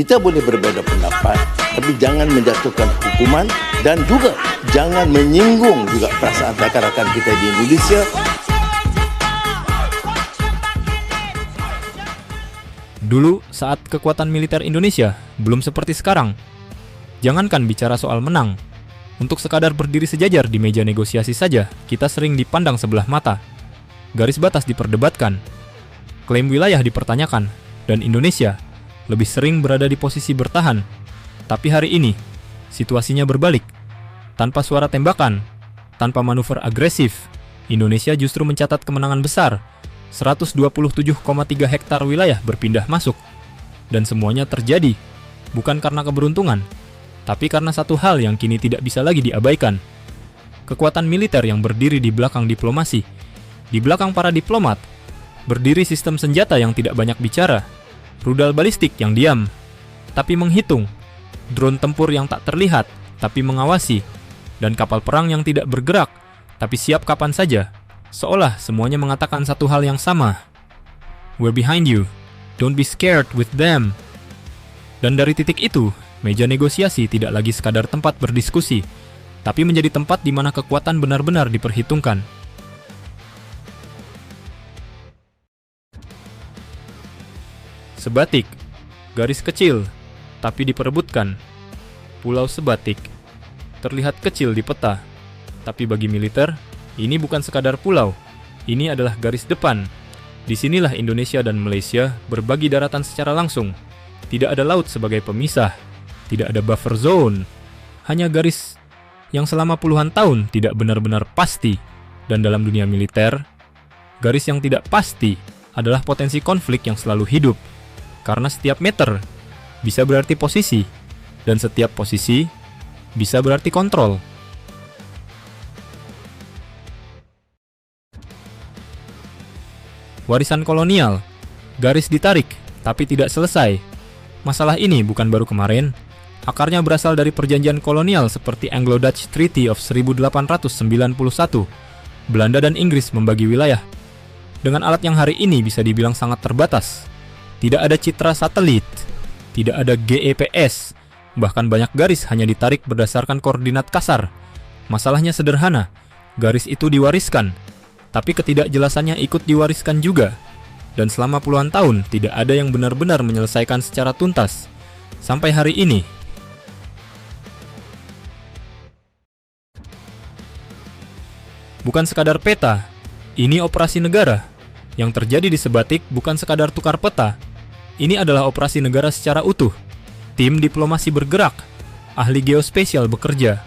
Kita boleh berbeza pendapat, tapi jangan menjatuhkan hukuman dan juga jangan menyinggung juga perasaan rakan-rakan kita di Indonesia. Dulu, saat kekuatan militer Indonesia belum seperti sekarang, jangankan bicara soal menang, untuk sekadar berdiri sejajar di meja negosiasi saja, kita sering dipandang sebelah mata. Garis batas diperdebatkan, klaim wilayah dipertanyakan, dan Indonesia lebih sering berada di posisi bertahan. Tapi hari ini, situasinya berbalik. Tanpa suara tembakan, tanpa manuver agresif, Indonesia justru mencatat kemenangan besar. 127,3 hektar wilayah berpindah masuk. Dan semuanya terjadi, bukan karena keberuntungan, tapi karena satu hal yang kini tidak bisa lagi diabaikan. Kekuatan militer yang berdiri di belakang diplomasi. Di belakang para diplomat, berdiri sistem senjata yang tidak banyak bicara, rudal balistik yang diam, tapi menghitung, drone tempur yang tak terlihat, tapi mengawasi, dan kapal perang yang tidak bergerak, tapi siap kapan saja, seolah semuanya mengatakan satu hal yang sama. We're behind you, don't be scared with them. Dan dari titik itu, meja negosiasi tidak lagi sekadar tempat berdiskusi, tapi menjadi tempat di mana kekuatan benar-benar diperhitungkan. Sebatik, garis kecil, tapi diperebutkan. Pulau Sebatik, terlihat kecil di peta, tapi bagi militer, ini bukan sekadar pulau, ini adalah garis depan. Disinilah Indonesia dan Malaysia berbagi daratan secara langsung. Tidak ada laut sebagai pemisah, tidak ada buffer zone, hanya garis yang selama puluhan tahun tidak benar-benar pasti. Dan dalam dunia militer, garis yang tidak pasti adalah potensi konflik yang selalu hidup. Karena setiap meter bisa berarti posisi, dan setiap posisi bisa berarti kontrol. Warisan kolonial, garis ditarik, tapi tidak selesai. Masalah ini bukan baru kemarin, akarnya berasal dari perjanjian kolonial seperti Anglo-Dutch Treaty of 1891. Belanda dan Inggris membagi wilayah dengan alat yang hari ini bisa dibilang sangat terbatas. Tidak ada citra satelit, tidak ada GPS, bahkan banyak garis hanya ditarik berdasarkan koordinat kasar. Masalahnya sederhana, garis itu diwariskan, tapi ketidakjelasannya ikut diwariskan juga. Dan selama puluhan tahun, tidak ada yang benar-benar menyelesaikan secara tuntas. Sampai hari ini, bukan sekadar peta, ini operasi negara. Yang terjadi di Sebatik bukan sekadar tukar peta. Ini adalah operasi negara secara utuh. Tim diplomasi bergerak, ahli geospasial bekerja,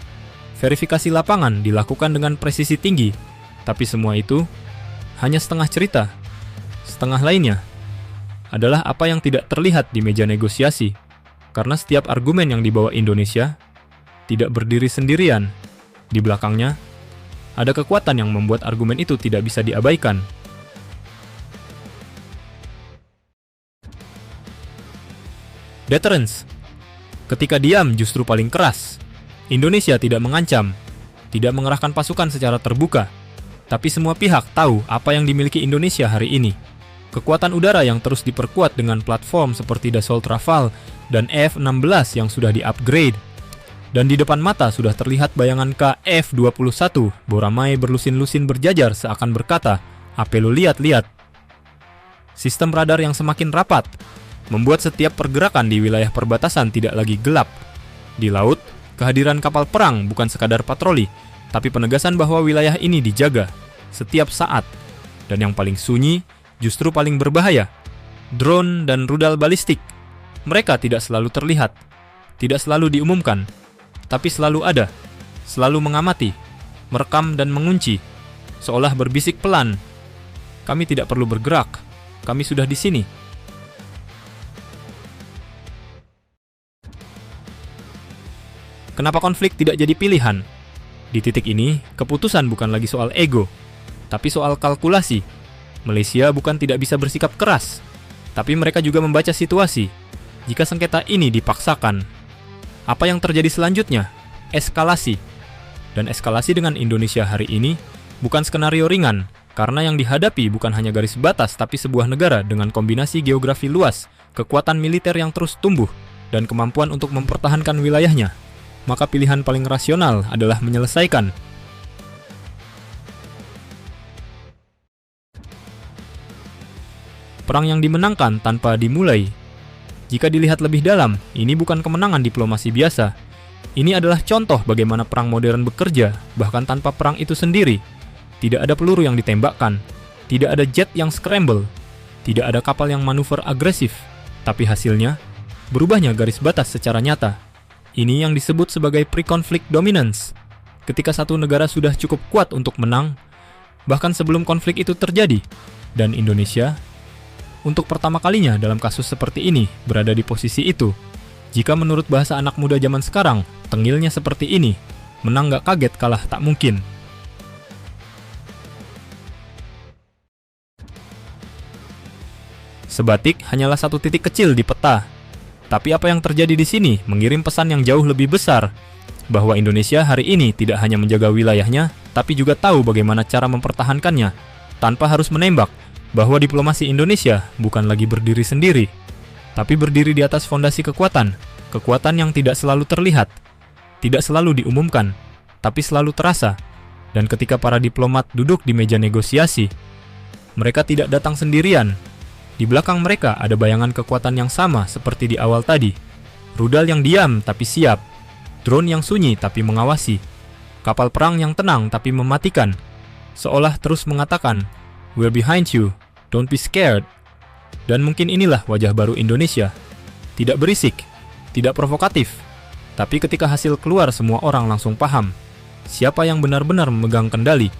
verifikasi lapangan dilakukan dengan presisi tinggi. Tapi semua itu hanya setengah cerita. Setengah lainnya adalah apa yang tidak terlihat di meja negosiasi. Karena setiap argumen yang dibawa Indonesia tidak berdiri sendirian. Di belakangnya ada kekuatan yang membuat argumen itu tidak bisa diabaikan. Deterrence. Ketika diam justru paling keras. Indonesia tidak mengancam, tidak mengerahkan pasukan secara terbuka, tapi semua pihak tahu apa yang dimiliki Indonesia hari ini. Kekuatan udara yang terus diperkuat dengan platform seperti Dassault Rafale dan F-16 yang sudah di-upgrade. Dan di depan mata sudah terlihat bayangan KF-21, Boramai berlusin-lusin berjajar seakan berkata, "Apa lu lihat-lihat?" Sistem radar yang semakin rapat membuat setiap pergerakan di wilayah perbatasan tidak lagi gelap. Di laut, kehadiran kapal perang bukan sekadar patroli, tapi penegasan bahwa wilayah ini dijaga setiap saat. Dan yang paling sunyi, justru paling berbahaya, drone dan rudal balistik. Mereka tidak selalu terlihat, tidak selalu diumumkan, tapi selalu ada, selalu mengamati, merekam dan mengunci, seolah berbisik pelan. Kami tidak perlu bergerak, kami sudah di sini. Kenapa konflik tidak jadi pilihan? Di titik ini, keputusan bukan lagi soal ego, tapi soal kalkulasi. Malaysia bukan tidak bisa bersikap keras, tapi mereka juga membaca situasi. Jika sengketa ini dipaksakan, apa yang terjadi selanjutnya? Eskalasi. Dan eskalasi dengan Indonesia hari ini bukan skenario ringan, karena yang dihadapi bukan hanya garis batas, tapi sebuah negara dengan kombinasi geografi luas, kekuatan militer yang terus tumbuh, dan kemampuan untuk mempertahankan wilayahnya, maka pilihan paling rasional adalah menyelesaikan. Perang yang dimenangkan tanpa dimulai. Jika dilihat lebih dalam, ini bukan kemenangan diplomasi biasa. Ini adalah contoh bagaimana perang modern bekerja, bahkan tanpa perang itu sendiri. Tidak ada peluru yang ditembakkan, tidak ada jet yang scramble, tidak ada kapal yang manuver agresif, tapi hasilnya, berubahnya garis batas secara nyata. Ini yang disebut sebagai pre-conflict dominance. Ketika satu negara sudah cukup kuat untuk menang, bahkan sebelum konflik itu terjadi, dan Indonesia, untuk pertama kalinya dalam kasus seperti ini, berada di posisi itu. Jika menurut bahasa anak muda zaman sekarang, tengilnya seperti ini, menang gak kaget kalah tak mungkin. Sebatik hanyalah satu titik kecil di peta. Tapi apa yang terjadi di sini mengirim pesan yang jauh lebih besar, bahwa Indonesia hari ini tidak hanya menjaga wilayahnya, tapi juga tahu bagaimana cara mempertahankannya, tanpa harus menembak, bahwa diplomasi Indonesia bukan lagi berdiri sendiri, tapi berdiri di atas fondasi kekuatan yang tidak selalu terlihat, tidak selalu diumumkan, tapi selalu terasa. Dan ketika para diplomat duduk di meja negosiasi, mereka tidak datang sendirian. Di belakang mereka ada bayangan kekuatan yang sama seperti di awal tadi. Rudal yang diam tapi siap, drone yang sunyi tapi mengawasi, kapal perang yang tenang tapi mematikan, seolah terus mengatakan, "We're behind you, don't be scared." Dan mungkin inilah wajah baru Indonesia. Tidak berisik, tidak provokatif, tapi ketika hasil keluar semua orang langsung paham siapa yang benar-benar memegang kendali.